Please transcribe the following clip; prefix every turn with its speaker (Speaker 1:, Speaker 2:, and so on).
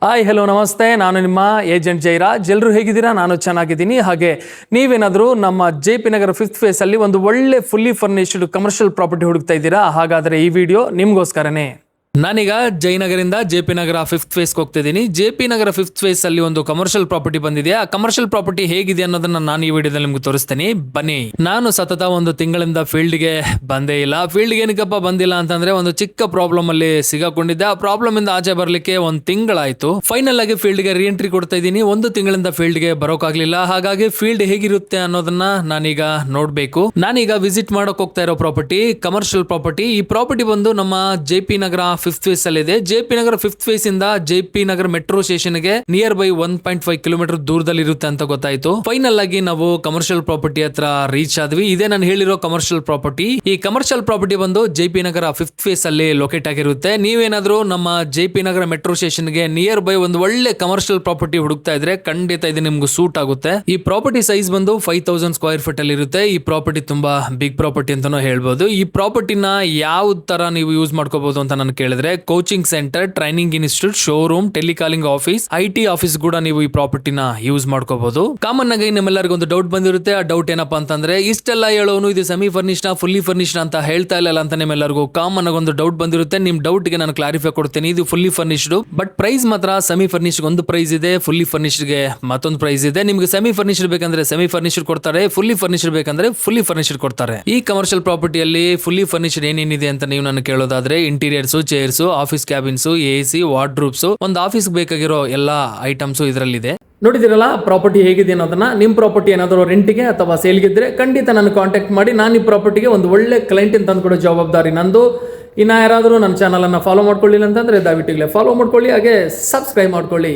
Speaker 1: Hi hello ನಮಸ್ತೆ, ನಾನು ನಿಮ್ಮ ಏಜೆಂಟ್ ಜೈರಾಜ್. ಎಲ್ಲರೂ ಹೇಗಿದ್ದೀರಾ? ನಾನು ಚೆನ್ನಾಗಿದ್ದೀನಿ. ಹಾಗೆ ನೀವೇನಾದರೂ ನಮ್ಮ JP ನಗರ 5th ಫೇಸಲ್ಲಿ ಒಂದು ಒಳ್ಳೆ ಫುಲ್ಲಿ ಫರ್ನಿಶ್ಡ್ ಕಮರ್ಷಿಯಲ್ ಪ್ರಾಪರ್ಟಿ ಹುಡುಕ್ತಾ ಇದ್ದೀರಾ? ಹಾಗಾದರೆ ಈ ವಿಡಿಯೋ ನಿಮಗೋಸ್ಕರನೇ. ನಾನೀಗ ಜಯನಗರಿಂದ JP ನಗರ 5th ಫೇಸ್ಗೆ ಹೋಗ್ತಿದ್ದೀನಿ. JP ನಗರ 5th ಫೇಸ್ ಅಲ್ಲಿ ಒಂದು ಕಮರ್ಷಿಯಲ್ ಪ್ರಾಪರ್ಟಿ ಬಂದಿದೆ. ಆ ಕಮರ್ಷಿಯಲ್ ಪ್ರಾಪರ್ಟಿ ಹೇಗಿದೆ ಅನ್ನೋದನ್ನ ನಾನು ಈ ವಿಡಿಯೋದಲ್ಲಿ ನಿಮ್ಗೆ ತೋರಿಸ್ತೀನಿ, ಬನ್ನಿ. ನಾನು ಸತತ ಒಂದು ತಿಂಗಳಿಂದ ಫೀಲ್ಡ್ಗೆ ಬಂದೇ ಇಲ್ಲ. ಫೀಲ್ಡ್ಗೆ ಏನಕ್ಕಪ್ಪ ಬಂದಿಲ್ಲ ಅಂತಂದ್ರೆ ಒಂದು ಚಿಕ್ಕ ಪ್ರಾಬ್ಲಮ್ ಅಲ್ಲಿ ಸಿಗಾಕೊಂಡಿದ್ದೆ. ಆ ಪ್ರಾಬ್ಲಮ್ ಇಂದ ಆಚೆ ಬರ್ಲಿಕ್ಕೆ ಒಂದು ತಿಂಗಳಾಯ್ತು. ಫೈನಲ್ ಆಗಿ ಫೀಲ್ಡ್ಗೆ ರೀಎಂಟ್ರಿ ಕೊಡ್ತಾ ಇದ್ದೀನಿ. ಒಂದು ತಿಂಗಳಿಂದ ಫೀಲ್ಡ್ಗೆ ಬರೋಕಾಗ್ಲಿಲ್ಲ. ಹಾಗಾಗಿ ಫೀಲ್ಡ್ ಹೇಗಿರುತ್ತೆ ಅನ್ನೋದನ್ನ ನಾನೀಗ ನೋಡ್ಬೇಕು. ನಾನೀಗ ವಿಸಿಟ್ ಮಾಡಕ್ ಹೋಗ್ತಾ ಇರೋ ಪ್ರಾಪರ್ಟಿ ಕಮರ್ಷಿಯಲ್ ಪ್ರಾಪರ್ಟಿ. ಈ ಪ್ರಾಪರ್ಟಿ ಬಂದು ನಮ್ಮ JP ನಗರ 5th ಫೇಸ್ ಅಲ್ಲಿ ಇದೆ. JP ನಗರ 5th ಫೇಸ್ ಇಂದ JP ನಗರ ಮೆಟ್ರೋ ಸ್ಟೇಷನ್ ಗೆ ನಿಯರ್ ಬೈ 1.5 ಕಿಲೋಮೀಟರ್ ದೂರದಲ್ಲಿ ಇರುತ್ತೆ ಅಂತ ಗೊತ್ತಾಯ್ತು. ಫೈನಲ್ ಆಗಿ ನಾವು ಕಮರ್ಷಿಯಲ್ ಪ್ರಾಪರ್ಟಿ ಹತ್ರ ರೀಚ್ ಆದ್ವಿ. ಇದೇ ನಾನು ಹೇಳಿರೋ ಕಮರ್ಷಿಯಲ್ ಪ್ರಾಪರ್ಟಿ. ಈ ಕಮರ್ಷಿಯಲ್ ಪ್ರಾಪರ್ಟಿ ಬಂದು JP ನಗರ 5th ಫೇಸ್ ಅಲ್ಲಿ ಲೊಕೇಟ್ ಆಗಿರುತ್ತೆ. ನೀವೇನಾದ್ರೂ ನಮ್ಮ JP ನಗರ ಮೆಟ್ರೋ ಸ್ಟೇಷನ್ ಗೆ ನಿಯರ್ ಬೈ ಒಂದು ಒಳ್ಳೆ ಕಮರ್ಷಿಯಲ್ ಪ್ರಾಪರ್ಟಿ ಹುಡುಕ್ತಾ ಇದ್ರೆ ಖಂಡಿತ ಇದು ನಿಮ್ಗೆ ಸೂಟ್ ಆಗುತ್ತೆ. ಈ ಪ್ರಾಪರ್ಟಿ ಸೈಜ್ ಬಂದು 5000 ಸ್ಕ್ವೇರ್ ಫೀಟ್ ಅಲ್ಲಿ ಇರುತ್ತೆ. ಈ ಪ್ರಾಪರ್ಟಿ ತುಂಬಾ ಬಿಗ್ ಪ್ರಾಪರ್ಟಿ ಅಂತಾನೂ ಹೇಳ್ಬೋದು. ಈ ಪ್ರಾಪರ್ಟಿನ ಯಾವ ತರ ನೀವು ಯೂಸ್ ಮಾಡ್ಕೋಬಹುದು ಅಂತ ನಾನು ಕೇಳಿದ್ರೆ, coaching centre, training institute, showroom, telecalling office, IT office ಕೂಡ ನೀವು ಈ ಪ್ರಾಪರ್ಟಿನ ಯೂಸ್ ಮಾಡ್ಕೋಬಹುದು. ಕಾಮನ್ ಆಗಿ ನಿಮ್ಮೆಲ್ಲರಿಗೂ ಒಂದು ಡೌಟ್ ಬಂದಿರುತ್ತೆ. ಆ ಡೌಟ್ ಏನಪ್ಪಾ ಅಂತಂದ್ರೆ, ಇಷ್ಟೆಲ್ಲ ಹೇಳೋನು ಇದು ಸೆಮಿ ಫರ್ನಿಶ್ಡ್ ಫುಲ್ಲಿ ಫರ್ನಿಶ್ಡ್ ಅಂತ ಹೇಳ್ತಾ ಇಲ್ಲ ಅಂತ ನಿಮ್ಮೆಲ್ಲರಿಗೂ ಕಾಮನ್ ಆಗಿ ಒಂದು ಡೌಟ್ ಬಂದಿರುತ್ತೆ. ನಿಮ್ ಡೌಟ್ ಗೆ ನಾನು ಕ್ಲಾರಿಫೈ ಕೊಡ್ತೀನಿ. ಇದು ಫುಲ್ಲಿ ಫರ್ನಿಶ್ಡ್, ಬಟ್ ಪ್ರೈಸ್ ಮಾತ್ರ ಸೆಮಿ ಫರ್ನಿಶ್ಡ್ ಒಂದು ಪ್ರೈಸ್ ಇದೆ, ಫುಲ್ಲಿ ಫರ್ನಿಶ್ಡ್ ಗೆ ಮತ್ತೊಂದು ಪ್ರೈಸ್ ಇದೆ. ನಿಮ್ಗೆ ಸೆಮಿ ಫರ್ನಿಶ್ಡ್ ಬೇಕಂದ್ರೆ ಸೆಮಿ ಫರ್ನಿಶ್ಡ್ ಕೊಡ್ತಾರೆ, ಫುಲ್ಲಿ ಫರ್ನಿಶ್ಡ್ ಬೇಕಂದ್ರೆ ಫುಲ್ಲಿ ಫರ್ನಿಶ್ಡ್ ಕೊಡ್ತಾರೆ. ಈ ಕಮರ್ಷಿಯಲ್ ಪ್ರಾಪರ್ಟಿಯಲ್ಲಿ ಫುಲ್ಲಿ ಫರ್ನಿಶ್ಡ್ ಏನೇನಿದೆ ಅಂತ ನೀವು ನಾನು ಕೇಳೋದಾದ್ರೆ, interiors, chairs, office cabins, AC, wardrobes, ಒಂದು ಆಫೀಸ್ ಬೇಕಾಗಿರೋ ಎಲ್ಲಾ ಐಟಮ್ಸ್ ಇದರಲ್ಲಿದೆ. ನೋಡಿದಿರಲ್ಲ ಪ್ರಾಪರ್ಟಿ ಹೇಗಿದೆ ಅನ್ನೋದನ್ನ. ನಿಮ್ ಪ್ರಾಪರ್ಟಿ ಏನಾದರೂ ರೆಂಟಿಗೆ ಅಥವಾ ಸೇಲ್ಗಿದ್ರೆ ಖಂಡಿತ ನಾನು ಕಾಂಟ್ಯಾಕ್ಟ್ ಮಾಡಿ. ನಾನು ಈ ಪ್ರಾಪರ್ಟಿಗೆ ಒಂದು ಒಳ್ಳೆ ಕ್ಲೈಂಟ್ ತಂದು ಕೊಡೋ ಜವಾಬ್ದಾರಿ ನಂದು. ಇನ್ನ ಯಾರಾದರೂ ನನ್ನ ಚಾನಲ್ ಅನ್ನ ಫಾಲೋ ಮಾಡ್ಕೊಳ್ಳಿಲ್ಲ ಅಂತಂದ್ರೆ ದಯವಿಟ್ಟು ಫಾಲೋ ಮಾಡ್ಕೊಳ್ಳಿ, ಹಾಗೆ ಸಬ್ಸ್ಕ್ರೈಬ್ ಮಾಡ್ಕೊಳ್ಳಿ.